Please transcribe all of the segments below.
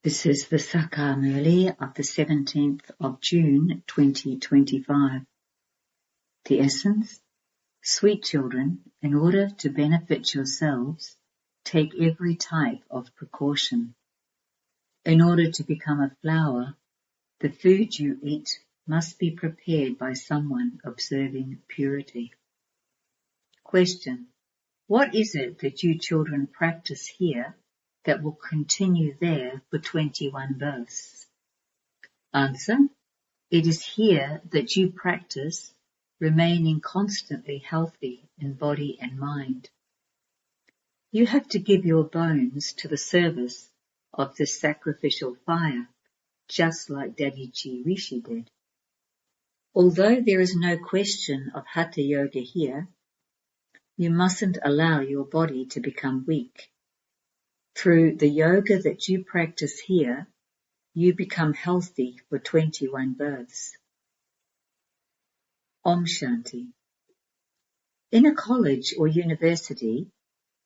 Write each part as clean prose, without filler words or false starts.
This is the Sakar Murli of the 17th of June 2025. The essence: sweet children, in order to benefit yourselves, take every type of precaution. In order to become a flower, the food you eat must be prepared by someone observing purity. Question: what is it that you children practice here that will continue there for 21 births? Answer: it is here that you practice remaining constantly healthy in body and mind. You have to give your bones to the service of this sacrificial fire, just like Daddy Rishi did. Although there is no question of Hatha Yoga here, you mustn't allow your body to become weak. Through the yoga that you practice here, you become healthy for 21 births. Om Shanti. In a college or university,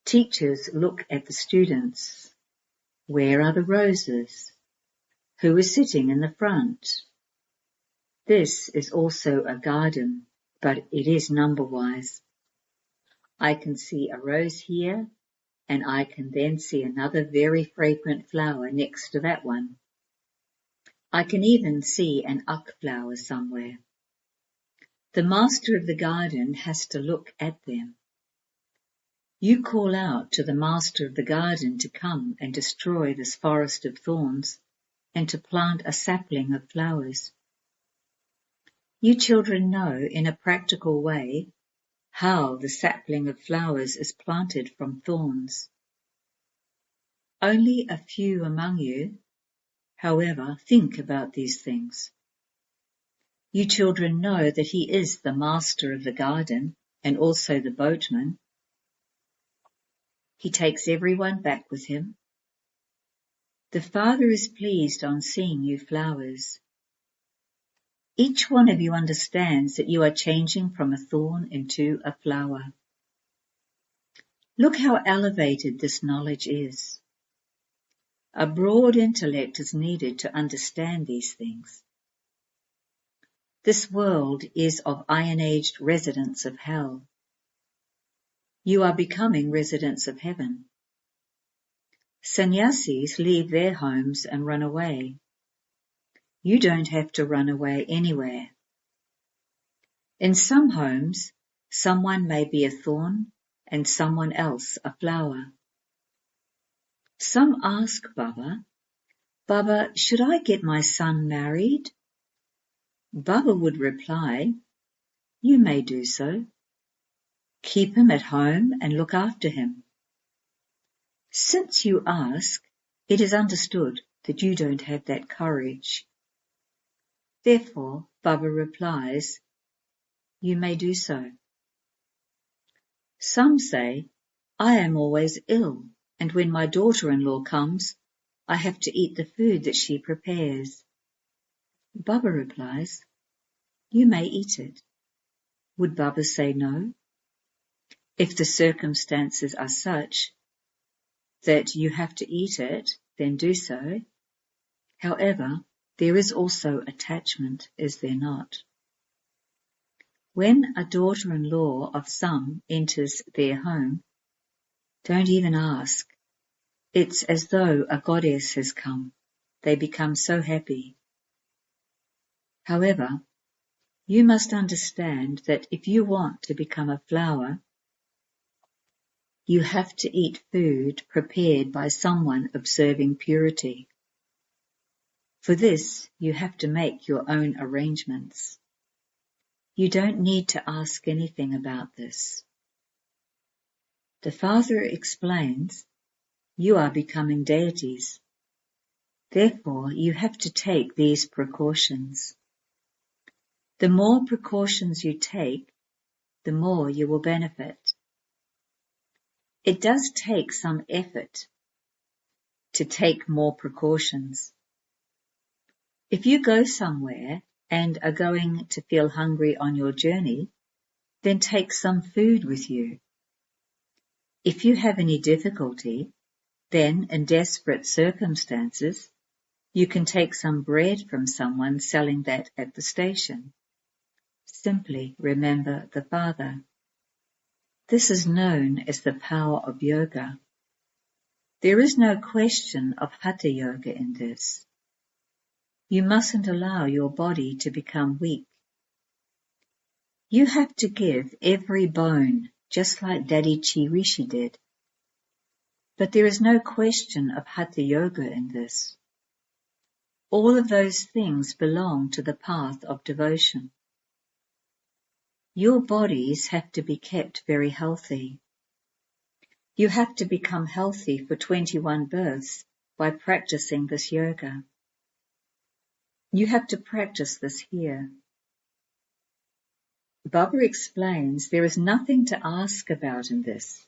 teachers look at the students. Where are the roses? Who is sitting in the front? This is also a garden, but it is number-wise. I can see a rose here, and I can then see another very fragrant flower next to that one. I can even see an uk flower somewhere. The master of the garden has to look at them. You call out to the master of the garden to come and destroy this forest of thorns and to plant a sapling of flowers. You children know in a practical way how the sapling of flowers is planted from thorns. Only a few among you, however, think about these things. You children know that he is the master of the garden and also the boatman. He takes everyone back with him. The Father is pleased on seeing you flowers. Each one of you understands that you are changing from a thorn into a flower. Look how elevated this knowledge is. A broad intellect is needed to understand these things. This world is of iron-aged residents of hell. You are becoming residents of heaven. Sannyasis leave their homes and run away. You don't have to run away anywhere. In some homes, someone may be a thorn and someone else a flower. Some ask Baba, "Baba, should I get my son married?" Baba would reply, "You may do so. Keep him at home and look after him." Since you ask, it is understood that you don't have that courage. Therefore, Baba replies, "You may do so." Some say, "I am always ill, and when my daughter-in-law comes, I have to eat the food that she prepares." Baba replies, "You may eat it." Would Baba say no? If the circumstances are such that you have to eat it, then do so. However, there is also attachment, is there not? When a daughter-in-law of some enters their home, don't even ask. It's as though a goddess has come. They become so happy. However, you must understand that if you want to become a flower, you have to eat food prepared by someone observing purity. For this, you have to make your own arrangements. You don't need to ask anything about this. The Father explains, you are becoming deities. Therefore, you have to take these precautions. The more precautions you take, the more you will benefit. It does take some effort to take more precautions. If you go somewhere and are going to feel hungry on your journey, then take some food with you. If you have any difficulty, then in desperate circumstances, You can take some bread from someone selling that at the station. Simply remember the Father. This is known as the power of yoga. There is no question of hatha yoga in this. You mustn't allow your body to become weak. You have to give every bone, just like Daddy Chi Rishi did. But there is no question of hatha yoga in this. All of those things belong to the path of devotion. Your bodies have to be kept very healthy. You have to become healthy for 21 births by practicing this yoga. You have to practice this here. Baba explains there is nothing to ask about in this.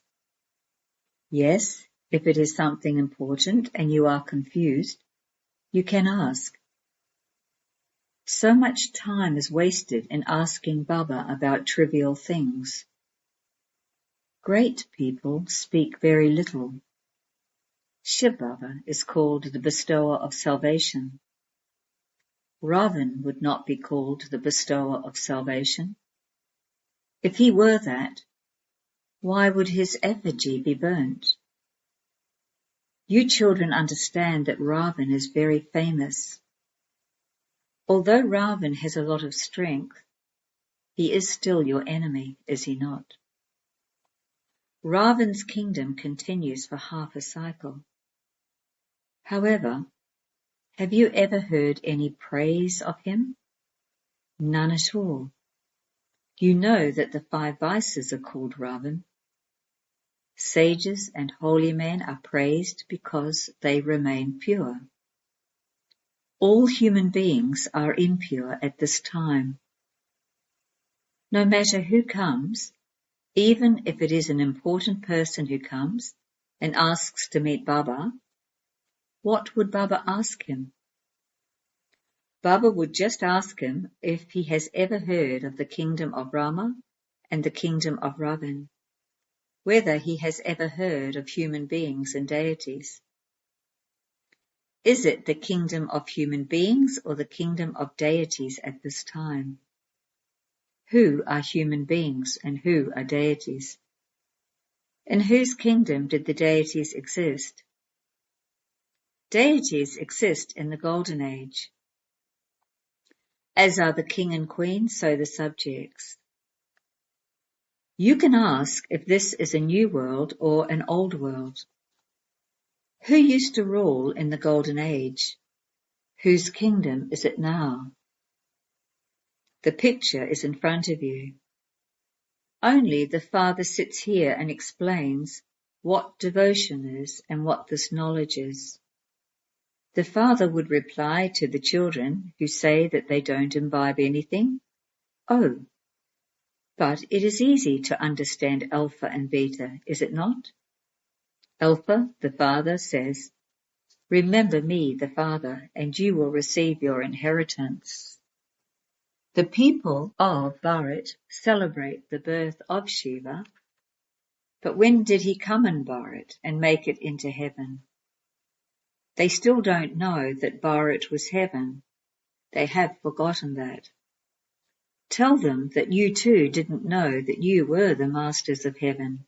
Yes, if it is something important and you are confused, you can ask. So much time is wasted in asking Baba about trivial things. Great people speak very little. Shivbaba is called the bestower of salvation. Ravan would not be called the bestower of salvation. If he were that, why would his effigy be burnt? You children understand that Ravan is very famous. Although Ravan has a lot of strength, he is still your enemy, is he not? Ravan's kingdom continues for half a cycle. However, have you ever heard any praise of him? None at all. You know that the 5 vices are called Ravan. Sages and holy men are praised because they remain pure. All human beings are impure at this time. No matter who comes, even if it is an important person who comes and asks to meet Baba, what would Baba ask him? Baba would just ask him if he has ever heard of the kingdom of Rama and the kingdom of Ravan, whether he has ever heard of human beings and deities. Is it the kingdom of human beings or the kingdom of deities at this time? Who are human beings and who are deities? In whose kingdom did the deities exist? Deities exist in the Golden Age. As are the king and queen, so the subjects. You can ask if this is a new world or an old world. Who used to rule in the Golden Age? Whose kingdom is it now? The picture is in front of you. Only the Father sits here and explains what devotion is and what this knowledge is. The Father would reply to the children who say that they don't imbibe anything, "Oh, but it is easy to understand Alpha and Beta, is it not?" Alpha, the Father, says, "Remember me, the Father, and you will receive your inheritance." The people of Bharat celebrate the birth of Shiva, but when did he come in Bharat and make it into heaven? They still don't know that Bharat was heaven. They have forgotten that. Tell them that you too didn't know that you were the masters of heaven,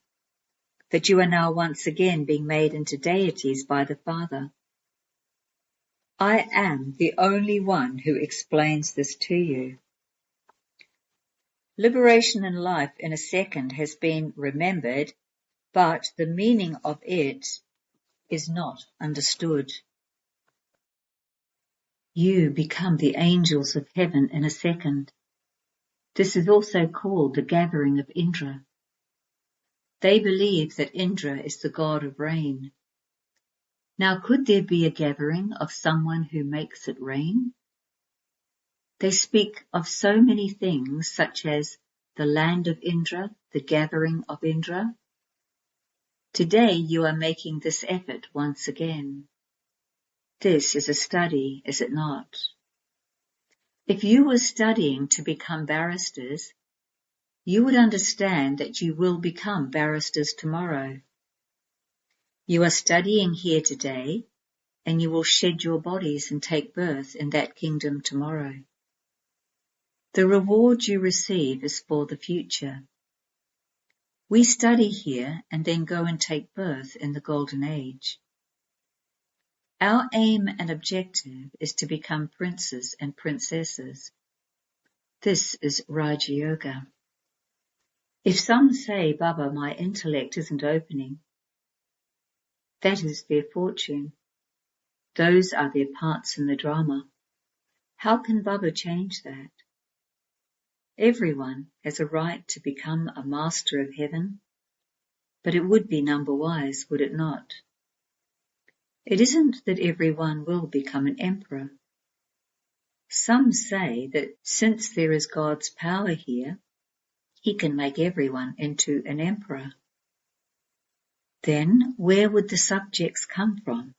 that you are now once again being made into deities by the Father. I am the only one who explains this to you. Liberation in life in a second has been remembered, but the meaning of it is not understood. You become the angels of heaven in a second. This is also called the gathering of Indra. They believe that Indra is the god of rain. Now could there be a gathering of someone who makes it rain? They speak of so many things such as the land of Indra, the gathering of Indra. Today you are making this effort once again. This is a study, is it not? If you were studying to become barristers, you would understand that you will become barristers tomorrow. You are studying here today and you will shed your bodies and take birth in that kingdom tomorrow. The reward you receive is for the future. We study here and then go and take birth in the Golden Age. Our aim and objective is to become princes and princesses. This is Raja Yoga. If some say, Baba, my intellect isn't opening, that is their fortune. Those are their parts in the drama. How can Baba change that? Everyone has a right to become a master of heaven, but it would be number wise, would it not? It isn't that everyone will become an emperor. Some say that since there is God's power here, He can make everyone into an emperor. Then where would the subjects come from?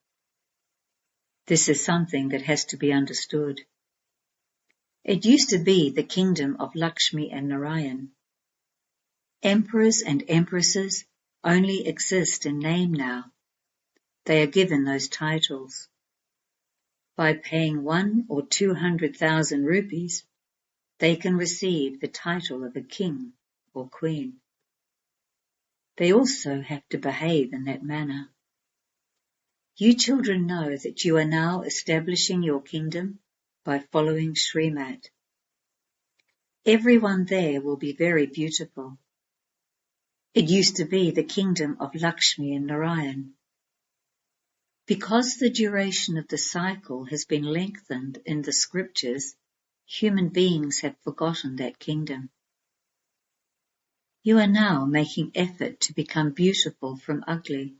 This is something that has to be understood. It used to be the kingdom of Lakshmi and Narayan. Emperors and empresses only exist in name now. They are given those titles. By paying 1 or 200,000 rupees, they can receive the title of a king or queen. They also have to behave in that manner. You children know that you are now establishing your kingdom by following Srimad. Everyone there will be very beautiful. It used to be the kingdom of Lakshmi and Narayan. Because the duration of the cycle has been lengthened in the scriptures, human beings have forgotten that kingdom. You are now making effort to become beautiful from ugly.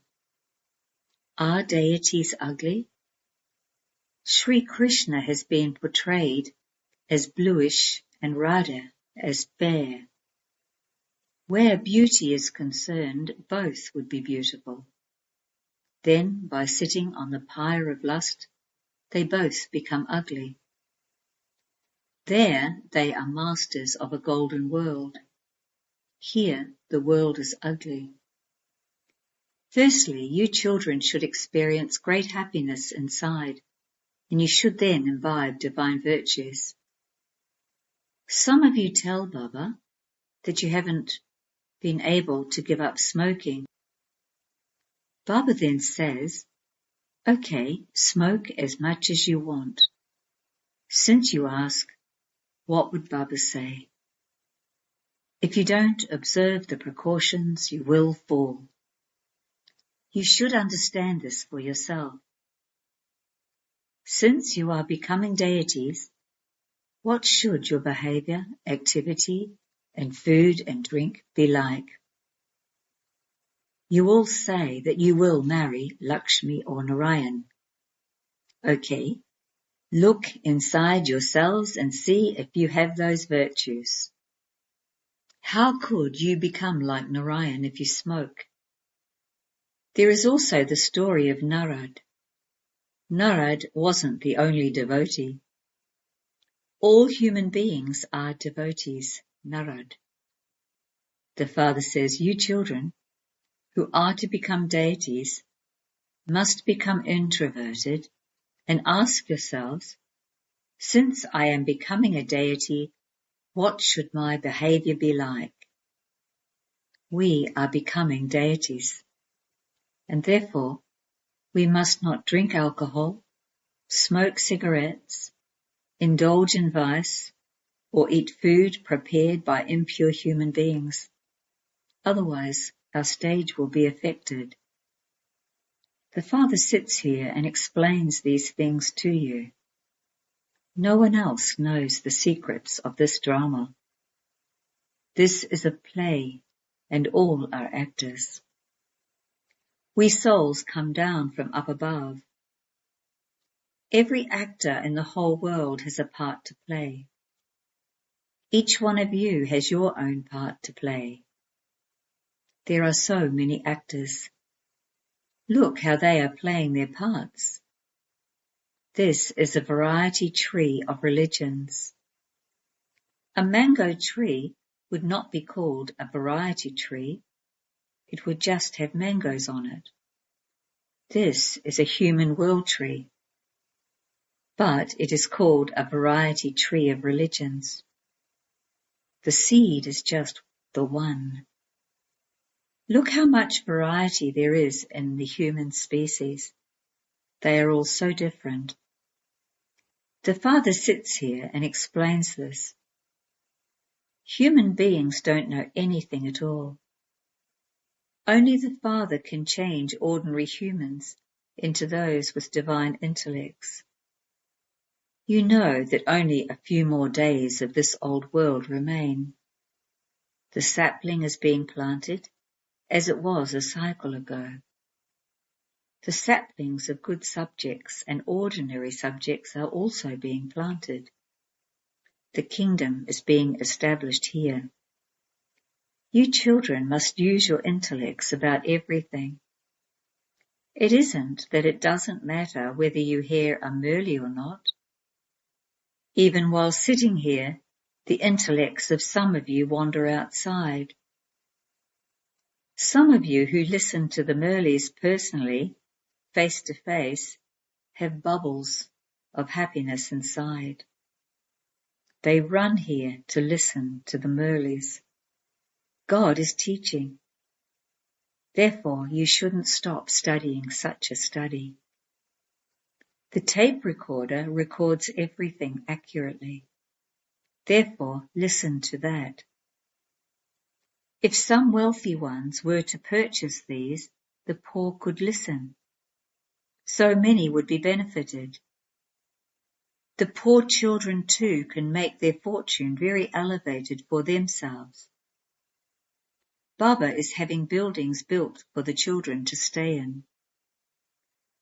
Are deities ugly? Sri Krishna has been portrayed as bluish and Radha as fair. Where beauty is concerned, both would be beautiful. Then, by sitting on the pyre of lust, they both become ugly. There they are masters of a golden world. Here the world is ugly. Firstly, you children should experience great happiness inside, and you should then imbibe divine virtues. Some of you tell Baba that you haven't been able to give up smoking. Baba then says, okay, smoke as much as you want. Since you ask, what would Baba say? If you don't observe the precautions, you will fall. You should understand this for yourself. Since you are becoming deities, what should your behavior, activity, and food and drink be like? You all say that you will marry Lakshmi or Narayan. Okay, look inside yourselves and see if you have those virtues. How could you become like Narayan if you smoke? There is also the story of Narad. Narad wasn't the only devotee. All human beings are devotees, Narad. The father says, you children, who are to become deities, must become introverted and ask yourselves, since I am becoming a deity, what should my behavior be like? We are becoming deities, and therefore we must not drink alcohol, smoke cigarettes, indulge in vice, or eat food prepared by impure human beings. Otherwise, our stage will be affected. The Father sits here and explains these things to you. No one else knows the secrets of this drama. This is a play, and all are actors. We souls come down from up above. Every actor in the whole world has a part to play. Each one of you has your own part to play. There are so many actors. Look how they are playing their parts. This is a variety tree of religions. A mango tree would not be called a variety tree. It would just have mangoes on it. This is a human world tree, but it is called a variety tree of religions. The seed is just the one. Look how much variety there is in the human species. They are all so different. The Father sits here and explains this. Human beings don't know anything at all. Only the Father can change ordinary humans into those with divine intellects. You know that only a few more days of this old world remain. The sapling is being planted as it was a cycle ago. The saplings of good subjects and ordinary subjects are also being planted. The kingdom is being established here. You children must use your intellects about everything. It isn't that it doesn't matter whether you hear a Murli or not. Even while sitting here, the intellects of some of you wander outside. Some of you who listen to the Murlis personally, face to face, have bubbles of happiness inside. They run here to listen to the Murlis. God is teaching. Therefore, you shouldn't stop studying such a study. The tape recorder records everything accurately. Therefore, listen to that. If some wealthy ones were to purchase these, the poor could listen. So many would be benefited. The poor children too can make their fortune very elevated for themselves. Baba is having buildings built for the children to stay in.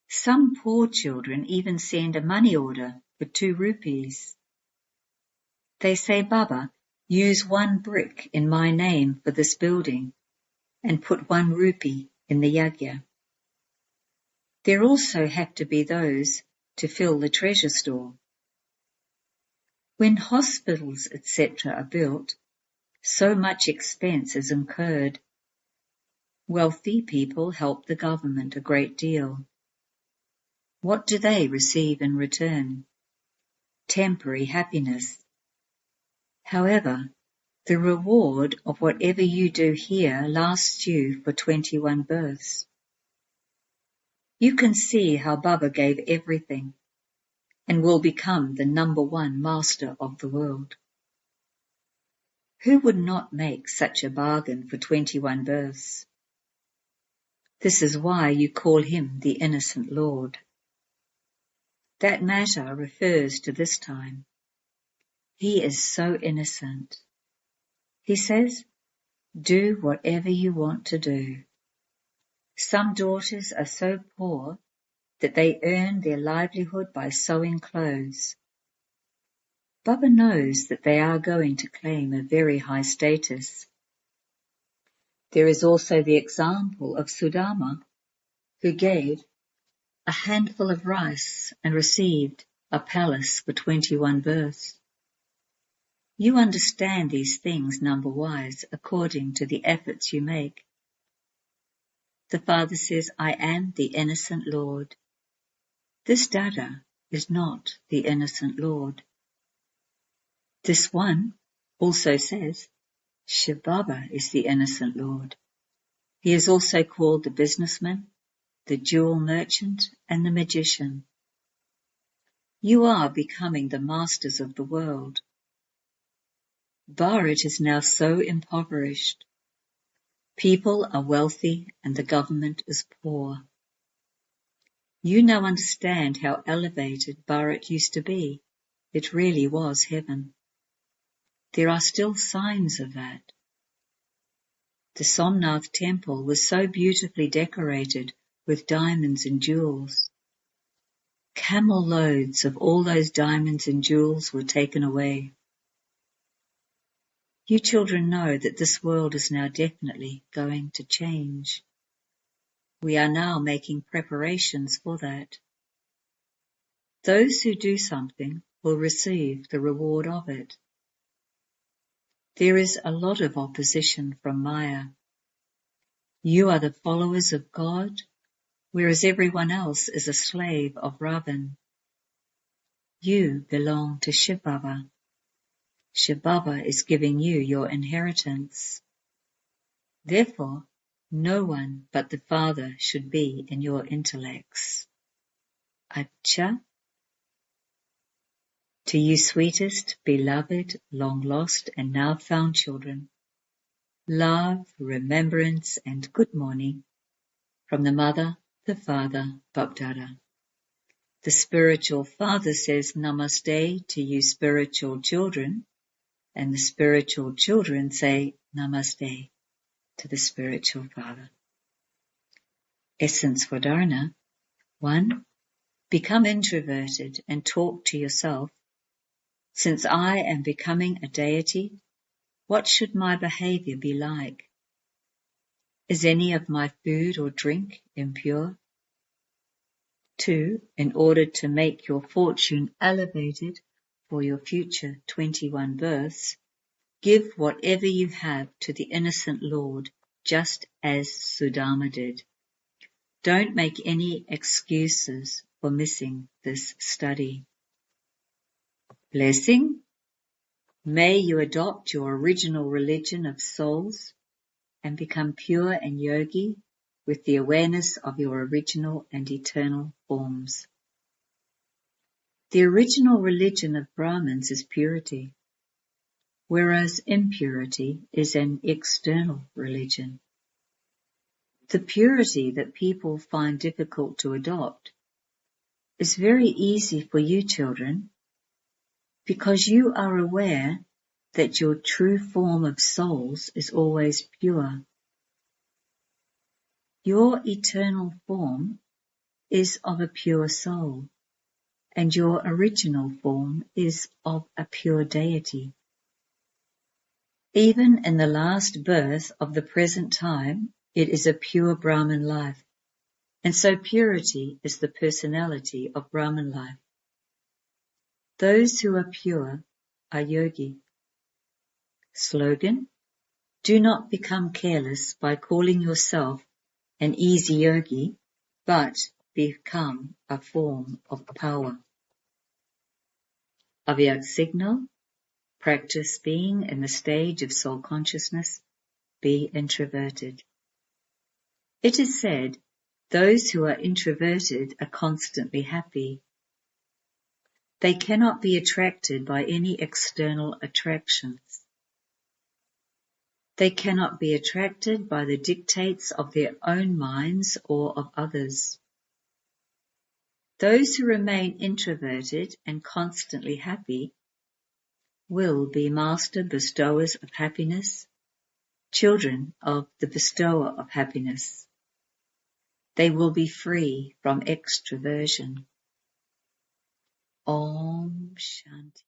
Some poor children even send a money order for 2 rupees. They say, Baba, use 1 brick in my name for this building and put 1 rupee in the yagya. There also have to be those to fill the treasure store. When hospitals, etc. are built, so much expense is incurred. Wealthy people help the government a great deal. What do they receive in return? Temporary happiness. However, the reward of whatever you do here lasts you for 21 births. You can see how Baba gave everything and will become the #1 master of the world. Who would not make such a bargain for 21 births? This is why you call him the innocent Lord. That matter refers to this time. He is so innocent. He says, do whatever you want to do. Some daughters are so poor that they earn their livelihood by sewing clothes. Baba knows that they are going to claim a very high status. There is also the example of Sudama, who gave a handful of rice and received a palace for 21 births. You understand these things number-wise according to the efforts you make. The Father says, I am the innocent Lord. This Dada is not the innocent Lord. This one also says, Shivbaba is the innocent Lord. He is also called the businessman, the jewel merchant, and the magician. You are becoming the masters of the world. Bharat is now so impoverished. People are wealthy and the government is poor. You now understand how elevated Bharat used to be. It really was heaven. There are still signs of that. The Somnath temple was so beautifully decorated with diamonds and jewels. Camel loads of all those diamonds and jewels were taken away. You children know that this world is now definitely going to change. We are now making preparations for that. Those who do something will receive the reward of it. There is a lot of opposition from Maya. You are the followers of God whereas everyone else is a slave of Ravan. You belong to Shivbaba. Shivbaba is giving you your inheritance. Therefore, no one but the Father should be in your intellects. Acha. To you sweetest, beloved, long lost and now found children, love, remembrance and good morning from the Mother, the Father, BapDada. The spiritual Father says Namaste to you spiritual children, and the spiritual children say Namaste to the spiritual Father. Essence for Dharana. 1. Become introverted and talk to yourself. Since I am becoming a deity, what should my behavior be like? Is any of my food or drink impure? 2. In order to make your fortune elevated for your future 21 births, give whatever you have to the innocent Lord, just as Sudama did. Don't make any excuses for missing this study. Blessing. May you adopt your original religion of souls and become pure and yogi with the awareness of your original and eternal forms. The original religion of Brahmins is purity, whereas impurity is an external religion. The purity that people find difficult to adopt is very easy for you children, because you are aware that your true form of souls is always pure. Your eternal form is of a pure soul, and your original form is of a pure deity. Even in the last birth of the present time, it is a pure Brahman life, and so purity is the personality of Brahman life. Those who are pure are yogi. Slogan: do not become careless by calling yourself an easy yogi, but become a form of power. Avyakt signal: practice being in the stage of soul consciousness, be introverted. It is said, those who are introverted are constantly happy. They cannot be attracted by any external attractions. They cannot be attracted by the dictates of their own minds or of others. Those who remain introverted and constantly happy will be master bestowers of happiness, children of the bestower of happiness. They will be free from extroversion. Om Shanti.